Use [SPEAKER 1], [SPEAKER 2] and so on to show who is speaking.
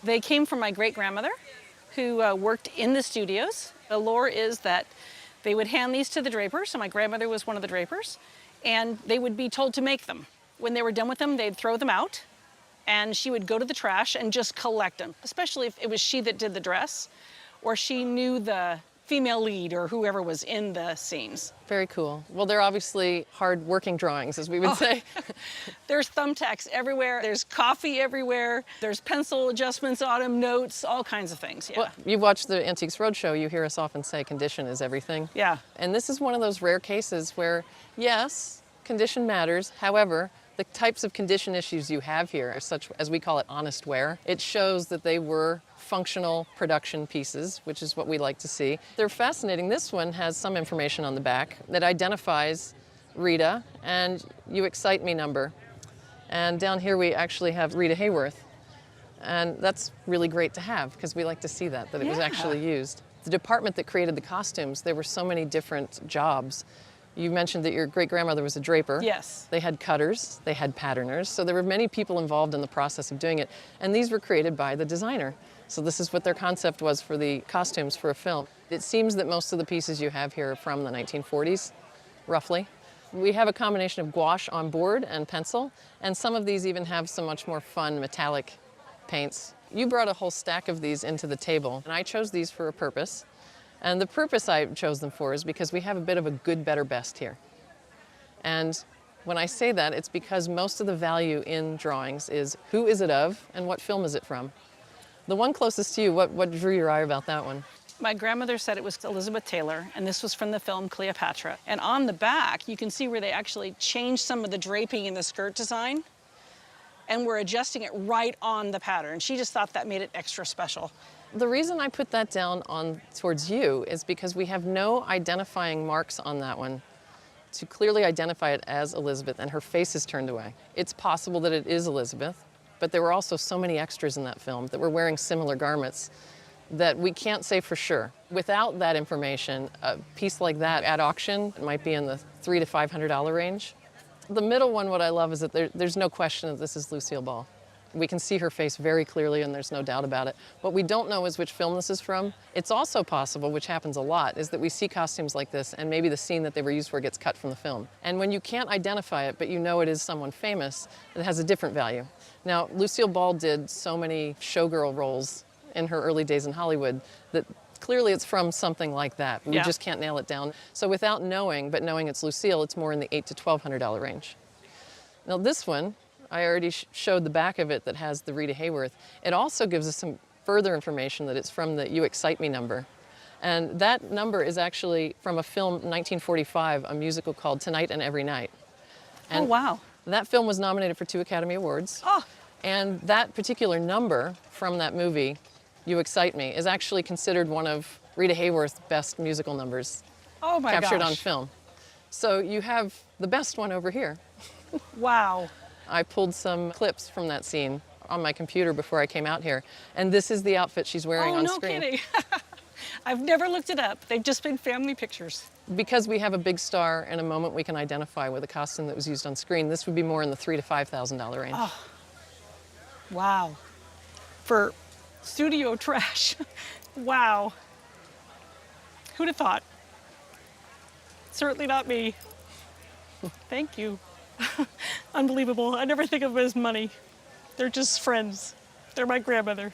[SPEAKER 1] They came from my great-grandmother, who worked in the studios. The lore is that they would hand these to the drapers, so my grandmother was one of the drapers, and they would be told to make them. When they were done with them, they'd throw them out, and she would go to the trash and just collect them, especially if it was she that did the dress, or she knew the female lead or whoever was in the scenes.
[SPEAKER 2] Very cool. Well, they're obviously hard-working drawings, as we would say.
[SPEAKER 1] There's thumbtacks everywhere. There's coffee everywhere. There's pencil adjustments on them, notes, all kinds of things, yeah.
[SPEAKER 2] Well, you watch the Antiques Roadshow, you hear us often say condition is everything.
[SPEAKER 1] Yeah.
[SPEAKER 2] And this is one of those rare cases where, yes, condition matters. However, the types of condition issues you have here are such, as we call it, honest wear. It shows that they were functional production pieces, which is what we like to see. They're fascinating. This one has some information on the back that identifies Rita and You Excite Me number. And down here we actually have Rita Hayworth. And that's really great to have because we like to see that it was actually used. The department that created the costumes, there were so many different jobs. You mentioned that your great-grandmother was a draper.
[SPEAKER 1] Yes.
[SPEAKER 2] They had cutters, they had patterners, so there were many people involved in the process of doing it, and these were created by the designer. So this is what their concept was for the costumes for a film. It seems that most of the pieces you have here are from the 1940s, roughly. We have a combination of gouache on board and pencil, and some of these even have some much more fun metallic paints. You brought a whole stack of these into the table, and I chose these for a purpose. And the purpose I chose them for is because we have a bit of a good, better, best here. And when I say that, it's because most of the value in drawings is who is it of and what film is it from. The one closest to you, what drew your eye about that one?
[SPEAKER 1] My grandmother said it was Elizabeth Taylor, and this was from the film Cleopatra. And on the back, you can see where they actually changed some of the draping in the skirt design, and were adjusting it right on the pattern. She just thought that made it extra special.
[SPEAKER 2] The reason I put that down on towards you is because we have no identifying marks on that one to clearly identify it as Elizabeth, and her face is turned away. It's possible that it is Elizabeth, but there were also so many extras in that film that were wearing similar garments that we can't say for sure. Without that information, a piece like that at auction might be in the $300 to $500 range. The middle one, what I love is that there's no question that this is Lucille Ball. We can see her face very clearly, and there's no doubt about it. What we don't know is which film this is from. It's also possible, which happens a lot, is that we see costumes like this, and maybe the scene that they were used for gets cut from the film. And when you can't identify it, but you know it is someone famous, it has a different value. Now, Lucille Ball did so many showgirl roles in her early days in Hollywood that clearly it's from something like that. We just can't nail it down. So without knowing, but knowing it's Lucille, it's more in the $800 to $1,200 range. Now this one, I already showed the back of it that has the Rita Hayworth. It also gives us some further information that it's from the You Excite Me number. And that number is actually from a film, 1945, a musical called Tonight and Every Night. And
[SPEAKER 1] oh, wow.
[SPEAKER 2] That film was nominated for 2 Academy Awards.
[SPEAKER 1] Oh.
[SPEAKER 2] And that particular number from that movie, You Excite Me, is actually considered one of Rita Hayworth's best musical numbers captured on film. So you have the best one over here.
[SPEAKER 1] Wow.
[SPEAKER 2] I pulled some clips from that scene on my computer before I came out here, and this is the outfit she's wearing on screen.
[SPEAKER 1] Oh, no kidding. I've never looked it up. They've just been family pictures.
[SPEAKER 2] Because we have a big star and a moment we can identify with a costume that was used on screen, this would be more in the $3,000 to $5,000 range.
[SPEAKER 1] Oh. Wow. For studio trash. Wow. Who'd have thought? Certainly not me. Thank you. Unbelievable. I never think of them as money. They're just friends. They're my grandmother.